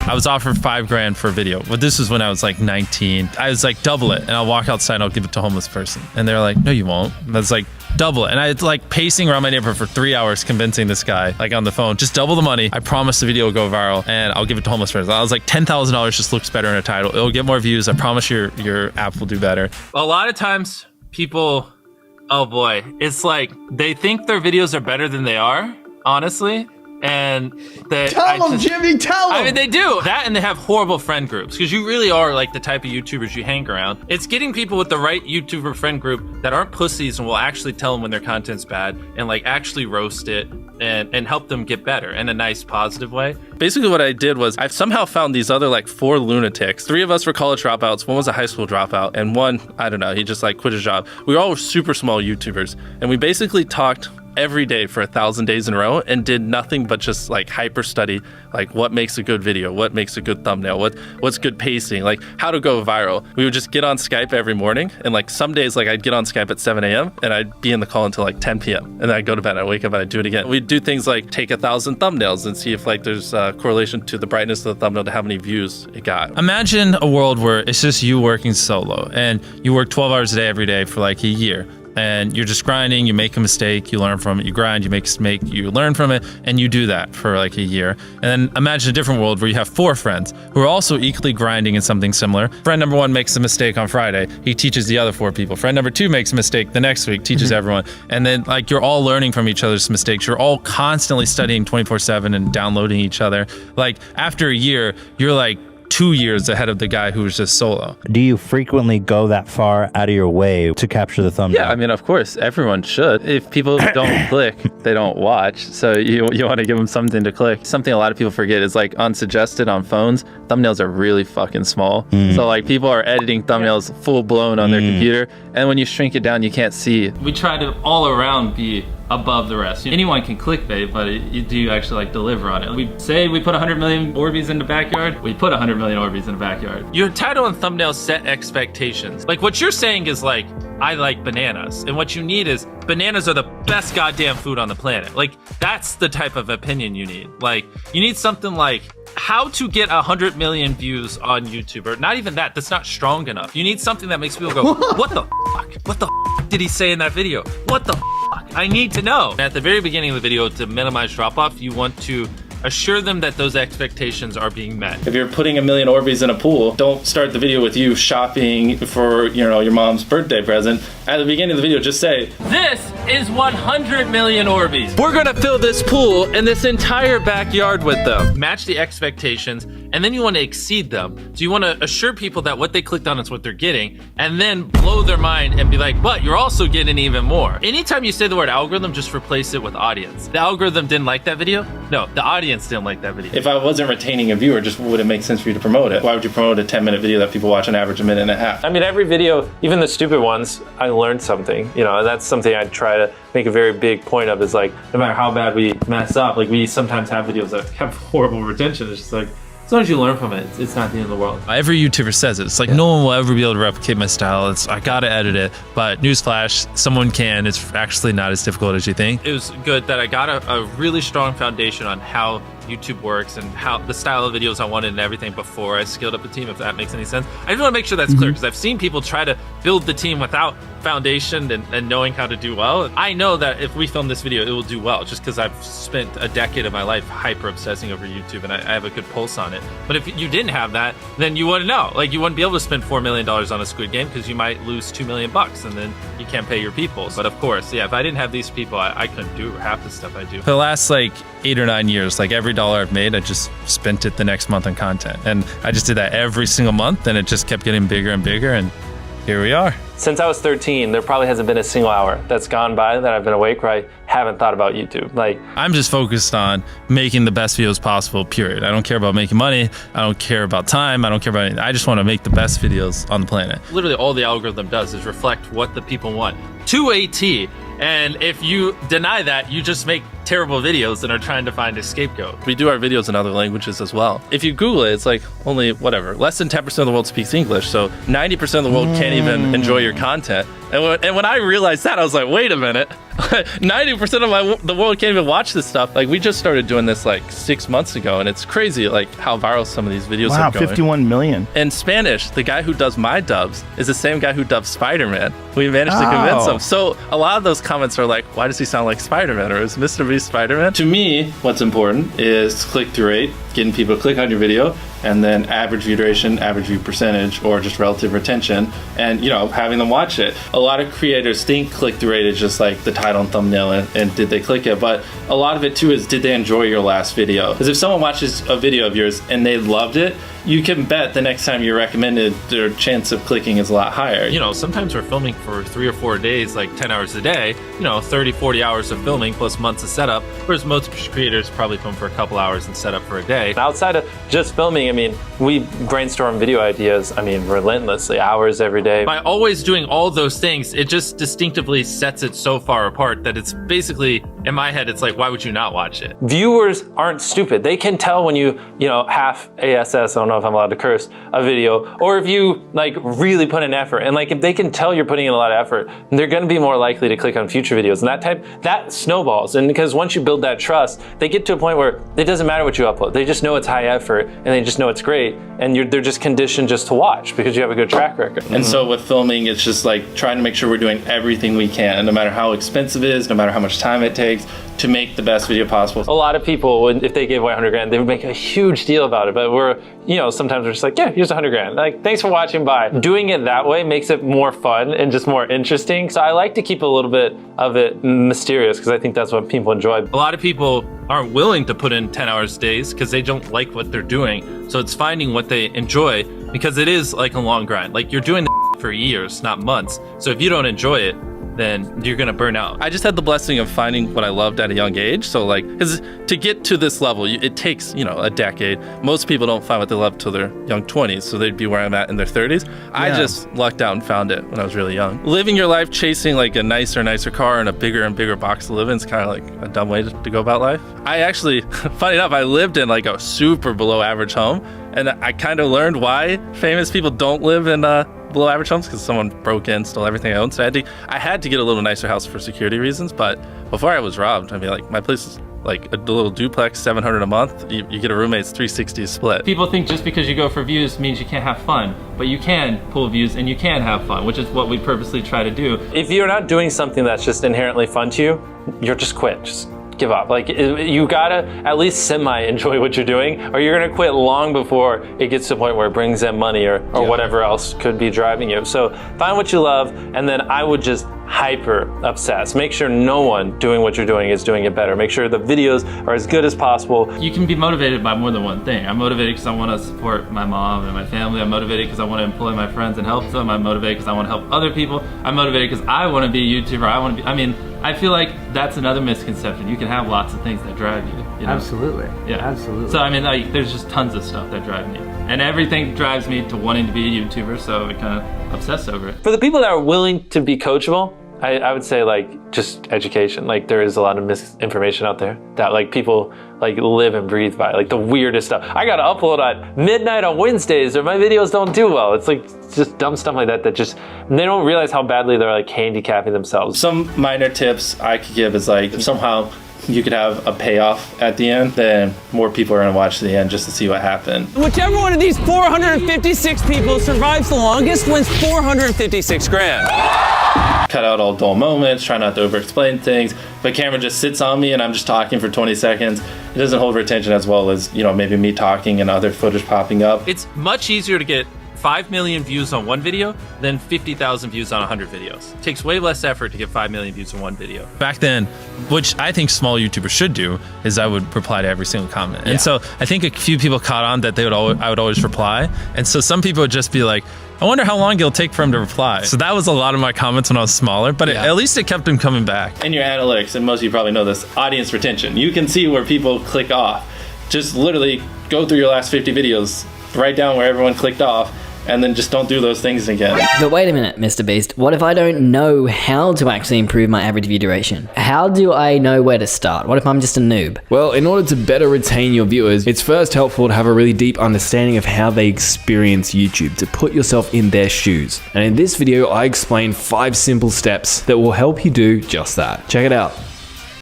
I was offered $5,000 for a video, but this was when I was like 19. I was like, double it, and I'll walk outside and I'll give it to a homeless person. And they're like, no, you won't. And I was like, double it. And I was like pacing around my neighborhood for 3 hours convincing this guy, like on the phone, just double the money. I promise the video will go viral and I'll give it to homeless person. I was like, $10,000 just looks better in a title. It'll get more views. I promise your app will do better. A lot of times people, oh boy, it's like they think their videos are better than they are, honestly. And tell them, Jimmy, tell them. I mean, they do that, and they have horrible friend groups because you really are like the type of YouTubers you hang around. It's getting people with the right YouTuber friend group that aren't pussies and will actually tell them when their content's bad and like actually roast it and help them get better in a nice, positive way. Basically what I did was I've somehow found these other like 4 lunatics. 3 of us were college dropouts. One was a high school dropout, and one, I don't know, he just like quit his job. We all were super small YouTubers, and we basically talked every day for 1,000 days in a row and did nothing but just like hyper study, like what makes a good video, what makes a good thumbnail, what's good pacing, like how to go viral. We would just get on Skype every morning, and like some days like I'd get on Skype at 7 a.m. and I'd be in the call until like 10 p.m. and then I'd go to bed, I'd wake up and I'd do it again. We'd do things like take 1,000 thumbnails and see if like there's a correlation to the brightness of the thumbnail to how many views it got. Imagine a world where it's just you working solo and you work 12 hours a day every day for like a year. And you're just grinding, you make a mistake, you learn from it, you grind, you make a mistake, you learn from it, and you do that for like a year. And then imagine a different world where you have 4 friends who are also equally grinding in something similar. Friend number 1 makes a mistake on Friday, he teaches the other 4 people. Friend number 2 makes a mistake the next week, teaches everyone. And then like you're all learning from each other's mistakes. You're all constantly studying 24/7 and downloading each other. Like after a year, you're like 2 years ahead of the guy who was just solo. Do you frequently go that far out of your way to capture the thumbnail? Yeah, I mean, of course, everyone should. If people don't click, they don't watch. So you want to give them something to click. Something a lot of people forget is like unsuggested on phones, thumbnails are really fucking small. So like people are editing thumbnails full blown on their computer, and when you shrink it down, you can't see. We try to all around be above the rest. Anyone can clickbait, but do you actually like deliver on it? We say we put 100 million Orbeez in the backyard, we put 100 million Orbeez in the backyard. Your title and thumbnail set expectations. Like what you're saying is like, I like bananas. And what you need is bananas are the best goddamn food on the planet. Like that's the type of opinion you need. Like you need something like how to get 100 million views on YouTube, or not even that, that's not strong enough. You need something that makes people go, what the fuck? What the fuck did he say in that video? What the fuck? I need to know. At the very beginning of the video, to minimize drop-off, you want to assure them that those expectations are being met. If you're putting 1 million Orbeez in a pool, don't start the video with you shopping for, you know, your mom's birthday present. At the beginning of the video, just say, this is 100 million Orbeez. We're gonna fill this pool and this entire backyard with them. Match the expectations, and then you want to exceed them. So you want to assure people that what they clicked on is what they're getting, and then blow their mind and be like, but you're also getting even more. Anytime you say the word algorithm, just replace it with audience. The algorithm didn't like that video? No, the audience didn't like that video. If I wasn't retaining a viewer, just would it make sense for you to promote it? Why would you promote a 10-minute video that people watch on average a minute and a half? I mean, every video, even the stupid ones, I learned something, you know, and that's something I try to make a very big point of, is like, no matter how bad we mess up, like we sometimes have videos that have horrible retention. It's just like, as long as you learn from it, it's not the end of the world. Every YouTuber says it. It's like, no one will ever be able to replicate my style. I gotta edit it. But newsflash, someone can. It's actually not as difficult as you think. It was good that I got a really strong foundation on how YouTube works and how the style of videos I wanted and everything before I scaled up the team, if that makes any sense. I just want to make sure that's clear, because I've seen people try to build the team without foundation and knowing how to do well. I know that if we film this video, it will do well, just because I've spent a decade of my life hyper obsessing over YouTube and I have a good pulse on it. But if you didn't have that, then you wouldn't know. Like you wouldn't be able to spend $4 million on a Squid Game, because you might lose $2 million and then you can't pay your people. But of course, yeah, if I didn't have these people, I couldn't do half the stuff I do. For the last like 8 or 9 years, like every dollar I've made, I just spent it the next month on content. And I just did that every single month, and it just kept getting bigger and bigger, and here we are. Since I was 13, there probably hasn't been a single hour that's gone by that I've been awake where I haven't thought about YouTube. Like, I'm just focused on making the best videos possible, period. I don't care about making money. I don't care about time. I don't care about anything. I just want to make the best videos on the planet. Literally all the algorithm does is reflect what the people want to a T. And if you deny that, you just make terrible videos and are trying to find a scapegoat. We do our videos in other languages as well. If you Google it, it's like only whatever, less than 10% of the world speaks English. So 90% of the world can't even enjoy your content. And when I realized that, I was like, wait a minute, 90% of the world can't even watch this stuff. Like, we just started doing this like 6 months ago, and it's crazy like how viral some of these videos are going. 51 million. In Spanish, the guy who does my dubs is the same guy who dubbed Spider-Man. We managed to convince him. So a lot of those comments are like, why does he sound like Spider-Man? Or is MrBeast Spider-Man? To me, what's important is click-through rate, getting people to click on your video, and then average view duration, average view percentage, or just relative retention, and having them watch it. A lot of creators think click-through rate is just like the title and thumbnail and did they click it, but a lot of it too is, did they enjoy your last video? Because if someone watches a video of yours and they loved it, you can bet the next time you're recommended, their chance of clicking is a lot higher. Sometimes we're filming for 3 or 4 days, like 10 hours a day, 30, 40 hours of filming plus months of setup, whereas most creators probably film for a couple hours and set up for a day. Outside of just filming, we brainstorm video ideas, relentlessly, hours every day. By always doing all those things, it just distinctively sets it so far apart that it's basically, in my head, it's like, why would you not watch it? Viewers aren't stupid. They can tell when you half ASS, I don't know if I'm allowed to curse, a video, or if you really put in effort. And if they can tell you're putting in a lot of effort, they're gonna be more likely to click on future videos. And that snowballs. And because once you build that trust, they get to a point where it doesn't matter what you upload. They just know it's high effort and they just know it's great. And they're just conditioned just to watch because you have a good track record. And so with filming, it's just like trying to make sure we're doing everything we can, no matter how expensive it is, no matter how much time it takes, to make the best video possible. A lot of people, if they gave away 100 grand, they would make a huge deal about it. But sometimes we're just like, yeah, here's 100 grand. Thanks for watching, bye. Doing it that way makes it more fun and just more interesting. So I like to keep a little bit of it mysterious because I think that's what people enjoy. A lot of people aren't willing to put in 10 hours days because they don't like what they're doing. So it's finding what they enjoy, because it is like a long grind. You're doing for years, not months. So if you don't enjoy it, then you're gonna burn out. I just had the blessing of finding what I loved at a young age. So because to get to this level, it takes, a decade. Most people don't find what they love till their young 20s. So they'd be where I'm at in their 30s. Yeah. I just lucked out and found it when I was really young. Living your life chasing a nicer car and a bigger and bigger box to live in is kind of a dumb way to go about life. I actually, funny enough, I lived in a super below average home. And I kind of learned why famous people don't live in below average homes, because someone broke in, stole everything I owned. So I had to get a little nicer house for security reasons. But before I was robbed, my place is a little duplex, $700 a month. You get a roommate's $360 split. People think just because you go for views means you can't have fun, but you can pull views and you can have fun, which is what we purposely try to do. If you're not doing something that's just inherently fun to you, you're just quit. Just give up. You gotta at least semi-enjoy what you're doing, or you're gonna quit long before it gets to the point where it brings in money or whatever else could be driving you. So find what you love, and then I would just hyper obsess. Make sure no one doing what you're doing is doing it better. Make sure the videos are as good as possible. You can be motivated by more than one thing. I'm motivated because I want to support my mom and my family. I'm motivated because I want to employ my friends and help them. I'm motivated because I want to help other people. I'm motivated because I want to be a YouTuber. I feel like that's another misconception. You can have lots of things that drive you. Absolutely. Yeah. Absolutely. So there's just tons of stuff that drive me. And everything drives me to wanting to be a YouTuber, so I kind of obsess over it. For the people that are willing to be coachable, I would say just education. There is a lot of misinformation out there that people live and breathe by, the weirdest stuff. I gotta upload at midnight on Wednesdays or my videos don't do well. It's just dumb stuff like that they don't realize how badly they're handicapping themselves. Some minor tips I could give is if somehow you could have a payoff at the end, then more people are gonna watch to the end just to see what happened. Whichever one of these 456 people survives the longest wins 456 grand. Cut out all dull moments, try not to over-explain things. If a camera just sits on me and I'm just talking for 20 seconds, it doesn't hold retention as well as, maybe me talking and other footage popping up. It's much easier to get 5 million views on one video than 50,000 views on 100 videos. It takes way less effort to get 5 million views on one video. Back then, which I think small YouTubers should do, is I would reply to every single comment. And so I think a few people caught on that I would always reply. And so some people would just be like, I wonder how long it'll take for him to reply. So that was a lot of my comments when I was smaller, but at least it kept him coming back. In your analytics, and most of you probably know this, audience retention. You can see where people click off. Just literally go through your last 50 videos, write down where everyone clicked off, and then just don't do those things again. But wait a minute, MrBeast. What if I don't know how to actually improve my average view duration? How do I know where to start? What if I'm just a noob? Well, in order to better retain your viewers, it's first helpful to have a really deep understanding of how they experience YouTube, to put yourself in their shoes. And in this video, I explain 5 simple steps that will help you do just that. Check it out.